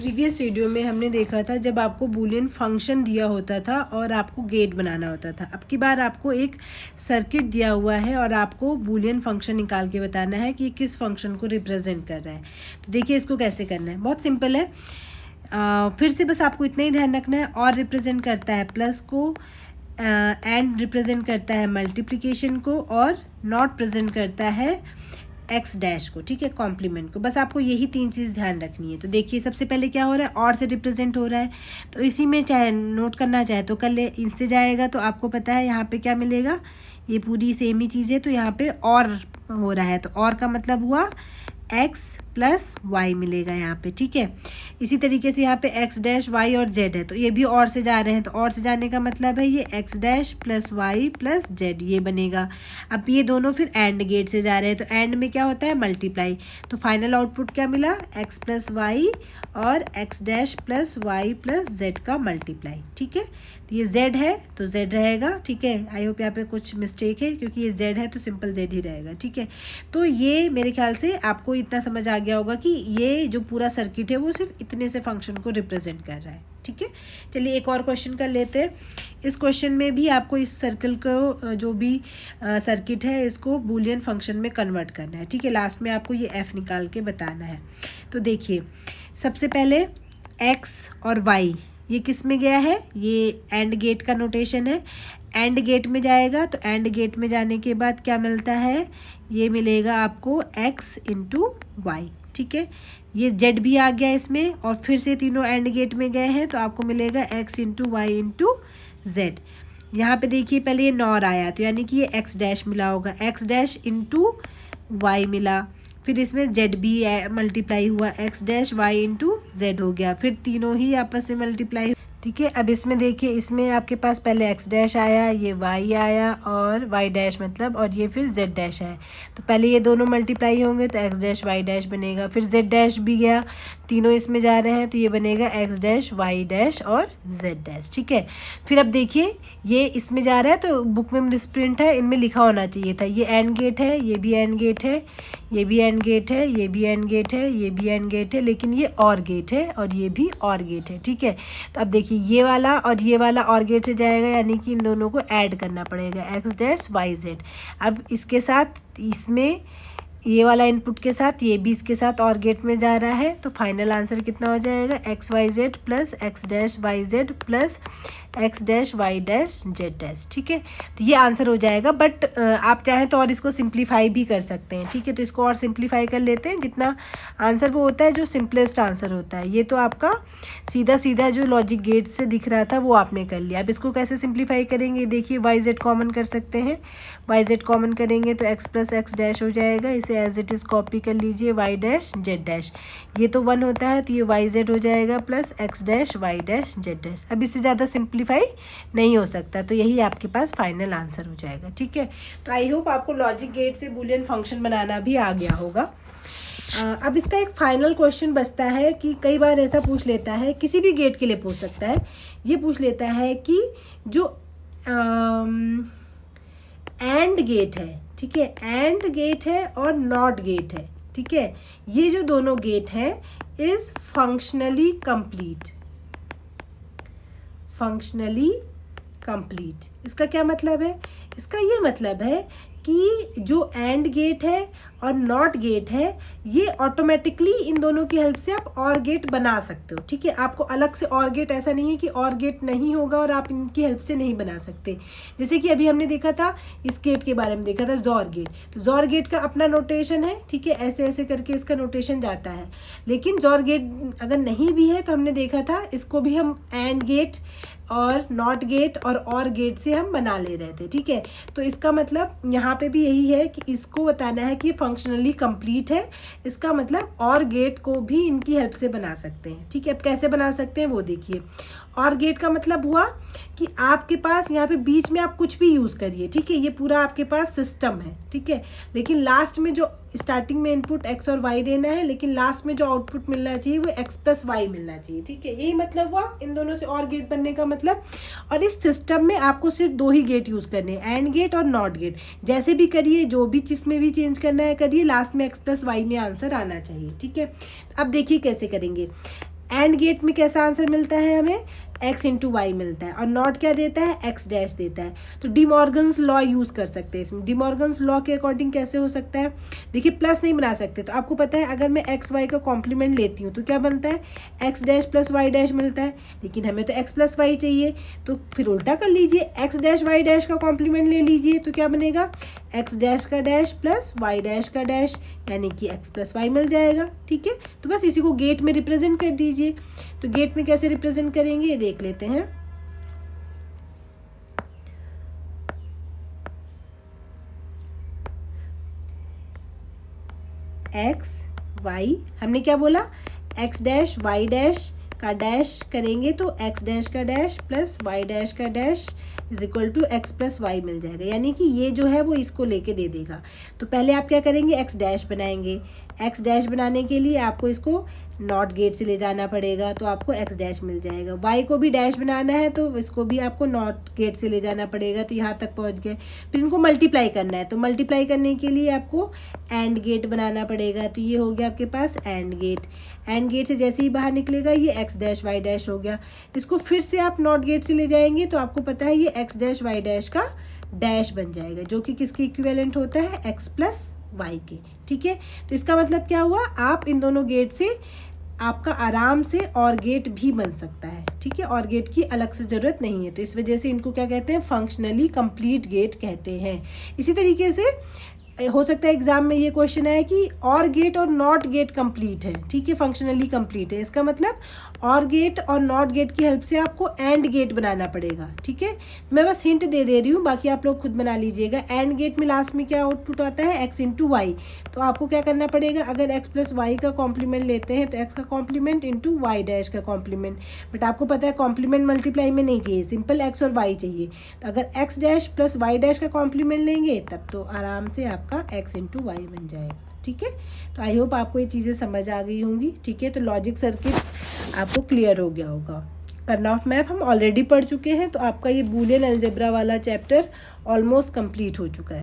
Previous video में हमने देखा था जब आपको बूलियन फंक्शन दिया होता था और आपको गेट बनाना होता था। अब की बार आपको एक सर्किट दिया हुआ है और आपको बूलियन फंक्शन निकाल के बताना है कि किस फंक्शन को रिप्रेजेंट कर रहा है। तो देखिए इसको कैसे करना है, बहुत सिंपल है। फिर से बस आपको इतना ही ध्यान रखना है, और रिप्रेजेंट करता है प्लस को, एंड रिप्रेजेंट करता है मल्टीप्लिकेशन को, और नॉट प्रेजेंट करता है एक्स डैश को, ठीक है, कॉम्प्लीमेंट को। बस आपको यही तीन चीज़ ध्यान रखनी है। तो देखिए सबसे पहले क्या हो रहा है, और से रिप्रेजेंट हो रहा है, तो इसी में चाहे नोट करना चाहे तो कर ले। इससे जाएगा तो आपको पता है यहाँ पे क्या मिलेगा, ये पूरी सेम ही चीज़ है, तो यहाँ पे और हो रहा है, तो और का मतलब हुआ x प्लस वाई मिलेगा यहाँ पे, ठीक है। इसी तरीके से यहाँ पे x डैश y और z है, तो ये भी और से जा रहे हैं, तो और से जाने का मतलब है ये x dash plus Y plus z ये बनेगा। अब ये दोनों फिर एंड गेट से जा रहे हैं, तो एंड में क्या होता है, मल्टीप्लाई। तो फाइनल आउटपुट क्या मिला, x प्लस वाई और x dash plus Y plus z का मल्टीप्लाई, ठीक है। तो ये z है तो z रहेगा, ठीक है। आई होप यहाँ पे कुछ मिस्टेक है, क्योंकि ये z है तो सिंपल z ही रहेगा, ठीक है। तो ये मेरे ख्याल से आपको इतना समझ आ गया होगा कि ये जो पूरा सर्किट है वो सिर्फ इतने से फंक्शन को रिप्रेजेंट कर रहा है, ठीक है। चलिए एक और क्वेश्चन कर लेते हैं। इस क्वेश्चन में भी आपको इस सर्कल को जो भी सर्किट है इसको बूलियन फंक्शन में कन्वर्ट करना है, ठीक है। लास्ट में आपको ये f निकाल के बताना है। तो देखिए सबसे पहले x और y ये किस में गया है, ये एंड गेट का नोटेशन है। एंड गेट में जाएगा तो एंड गेट में जाने के बाद क्या मिलता है, ये मिलेगा आपको x इंटू वाई, ठीक है। ये z भी आ गया इसमें, और फिर से तीनों एंड गेट में गए हैं तो आपको मिलेगा x into Y into Z. यहाँ पे देखिए पहले ये नॉर आया तो यानी कि ये x डैश मिला होगा, x डैश इंटू वाई मिला, फिर इसमें z भी मल्टीप्लाई हुआ, x dash y into Z हो गया, फिर तीनों ही आपस में मल्टीप्लाई, ठीक है। अब इसमें देखिए इसमें आपके पास पहले x डैश आया, ये y आया, और y डैश मतलब, और ये फिर z डैश है। तो पहले ये दोनों मल्टीप्लाई होंगे तो x डैश y डैश बनेगा, फिर z डैश भी गया, तीनों इसमें जा रहे हैं तो ये बनेगा x डैश y डैश और z डैश, ठीक है। फिर अब देखिए ये इसमें जा रहा है तो बुक में मिसप्रिंट है, इनमें लिखा होना चाहिए था, ये एंड गेट है, ये भी एंड गेट है, ये भी एंड गेट है, ये भी एंड गेट है, ये भी एंड गेट है, लेकिन ये और गेट है और ये भी और गेट है, ठीक है। तो अब देखिए ये वाला और ये वाला और गेट से जाएगा, यानी कि इन दोनों को ऐड करना पड़ेगा, x डैश वाई जेड। अब इसके साथ इसमें ये वाला इनपुट के साथ ये भी इसके साथ और गेट में जा रहा है, तो फाइनल आंसर कितना हो जाएगा, X Y Z plus X dash Y Z plus X dash Y dash Z dash, ठीक है। तो ये आंसर हो जाएगा, बट आप चाहें तो और इसको सिंप्लीफाई भी कर सकते हैं, ठीक है। तो इसको और सिंप्लीफाई कर लेते हैं, जितना आंसर वो होता है जो सिंपलेस्ट आंसर होता है। ये तो आपका सीधा सीधा जो लॉजिक गेट से दिख रहा था वो आपने कर लिया। अब इसको कैसे सिंप्लीफाई करेंगे, देखिए वाई जेड कॉमन कर सकते हैं, वाई जेड कॉमन करेंगे तो एक्स प्लस एक्स डैश हो जाएगा, इसे एज इट इज़ कॉपी कर लीजिए, वाई डैश जेड डैश, ये तो 1 होता है तो ये वाई जेड हो जाएगा plus X dash Y dash Z dash. अब इससे ज़्यादा सिंप्लीफाई नहीं हो सकता, तो यही आपके पास फाइनल आंसर हो जाएगा, ठीक है। तो आई होप आपको लॉजिक गेट से बूलियन फंक्शन बनाना भी आ गया होगा। अब इसका एक फाइनल क्वेश्चन बचता है कि कई बार ऐसा पूछ लेता है, किसी भी गेट के लिए पूछ सकता है, ये पूछ लेता है कि जो एंड गेट है, ठीक है, एंड गेट है और नॉट गेट है, ठीक है, ये जो दोनों गेट हैं is functionally complete, functionally complete. इसका क्या मतलब है, इसका ये मतलब है कि जो एंड गेट है और नॉट गेट है ये ऑटोमेटिकली इन दोनों की हेल्प से आप और गेट बना सकते हो, ठीक है। आपको अलग से और गेट, ऐसा नहीं है कि और गेट नहीं होगा और आप इनकी हेल्प से नहीं बना सकते। जैसे कि अभी हमने देखा था, इस गेट के बारे में देखा था, जॉर गेट, तो जॉर गेट का अपना नोटेशन है, ठीक है, ऐसे ऐसे करके इसका नोटेशन जाता है। लेकिन जॉर गेट अगर नहीं भी है तो हमने देखा था इसको भी हम एंड गेट और नॉट गेट और गेट से हम बना ले रहे थे, ठीक है। तो इसका मतलब यहाँ पे भी यही है कि इसको बताना है कि फंक्शनली कंप्लीट है, इसका मतलब और गेट को भी इनकी हेल्प से बना सकते हैं, ठीक है। अब कैसे बना सकते हैं वो देखिए। और गेट का मतलब हुआ कि आपके पास यहाँ पे बीच में आप कुछ भी यूज़ करिए, ठीक है, ये पूरा आपके पास सिस्टम है, ठीक है, लेकिन लास्ट में जो स्टार्टिंग में इनपुट x और y देना है, लेकिन लास्ट में जो आउटपुट मिलना चाहिए वो x प्लस वाई मिलना चाहिए, ठीक है। यही मतलब हुआ इन दोनों से और गेट बनने का मतलब। और इस सिस्टम में आपको सिर्फ 2 ही गेट यूज़ करने हैं, एंड गेट और नॉट गेट। जैसे भी करिए, जो भी चीज़ में भी चेंज करना है करिए, लास्ट में x प्लस वाई में आंसर आना चाहिए, ठीक है। अब देखिए कैसे करेंगे। एंड गेट में कैसा आंसर मिलता है हमें, x इंटू वाई मिलता है, और नॉट क्या देता है, x डैश देता है। तो डी मॉर्गन्स लॉ यूज़ कर सकते हैं इसमें। डी मॉर्गन्स लॉ के अकॉर्डिंग कैसे हो सकता है, देखिए प्लस नहीं बना सकते, तो आपको पता है अगर मैं x y का कॉम्प्लीमेंट लेती हूँ तो क्या बनता है, x dash plus y dash मिलता है, लेकिन हमें तो x प्लस वाई चाहिए, तो फिर उल्टा कर लीजिए, x डैश y डैश का कॉम्प्लीमेंट ले लीजिए, तो क्या बनेगा, x डैश का डैश प्लस y डैश का डैश, यानी कि x प्लस वाई मिल जाएगा। ठीक है, तो बस इसी को गेट में रिप्रेजेंट कर दीजिए। तो गेट में कैसे रिप्रेजेंट करेंगे ये देख लेते हैं। x y, हमने क्या बोला, x डैश y डैश का डैश करेंगे तो x डैश का डैश प्लस y डैश का dash is equal to x plus y मिल जाएगा, यानी कि ये जो है वो इसको लेके दे देगा। तो पहले आप क्या करेंगे, x डैश बनाएंगे। x डैश बनाने के लिए आपको इसको नॉट गेट से ले जाना पड़ेगा, तो आपको x डैश मिल जाएगा। y को भी डैश बनाना है तो इसको भी आपको नॉट गेट से ले जाना पड़ेगा, तो यहाँ तक पहुँच गए। फिर इनको मल्टीप्लाई करना है, तो मल्टीप्लाई करने के लिए आपको एंड गेट बनाना पड़ेगा, तो ये हो गया आपके पास एंड गेट। एंड गेट से जैसे ही बाहर निकलेगा ये x डैश y डैश हो गया। इसको फिर से आप नॉट गेट से ले जाएंगे तो आपको पता है ये x डैश y डैश का डैश बन जाएगा, जो कि किसके इक्विवेलेंट होता है, x प्लस वाई के। ठीक है, तो इसका मतलब क्या हुआ, आप इन दोनों गेट से आपका आराम से और गेट भी बन सकता है। ठीक है, और गेट की अलग से ज़रूरत नहीं है, तो इस वजह से इनको क्या कहते हैं, फंक्शनली कंप्लीट गेट कहते हैं। इसी तरीके से हो सकता है एग्जाम में ये क्वेश्चन आए कि और गेट और नॉट गेट कंप्लीट है, ठीक है, फंक्शनली कंप्लीट है, इसका मतलब और गेट और नॉट गेट की हेल्प से आपको एंड गेट बनाना पड़ेगा। ठीक है, मैं बस हिंट दे रही हूँ, बाकी आप लोग खुद बना लीजिएगा। एंड गेट में लास्ट में क्या आउटपुट आता है, x इंटू वाई, तो आपको क्या करना पड़ेगा, अगर x प्लस वाई का कॉम्प्लीमेंट लेते हैं तो x का कॉम्प्लीमेंट इंटू वाई डैश का कॉम्प्लीमेंट, बट आपको पता है कॉम्प्लीमेंट मल्टीप्लाई में नहीं चाहिए, सिंपल x और y चाहिए। तो अगर x dash plus Y dash का कॉम्प्लीमेंट लेंगे तब तो आराम से आपका x इंटू वाई बन जाएगा। ठीक है, तो आई होप आपको ये चीज़ें समझ आ गई होंगी। ठीक है, तो लॉजिक सर्किट आपको क्लियर हो गया होगा। करनॉफ मैप हम ऑलरेडी पढ़ चुके हैं, तो आपका ये बूलियन अलजेब्रा वाला चैप्टर ऑलमोस्ट कंप्लीट हो चुका है।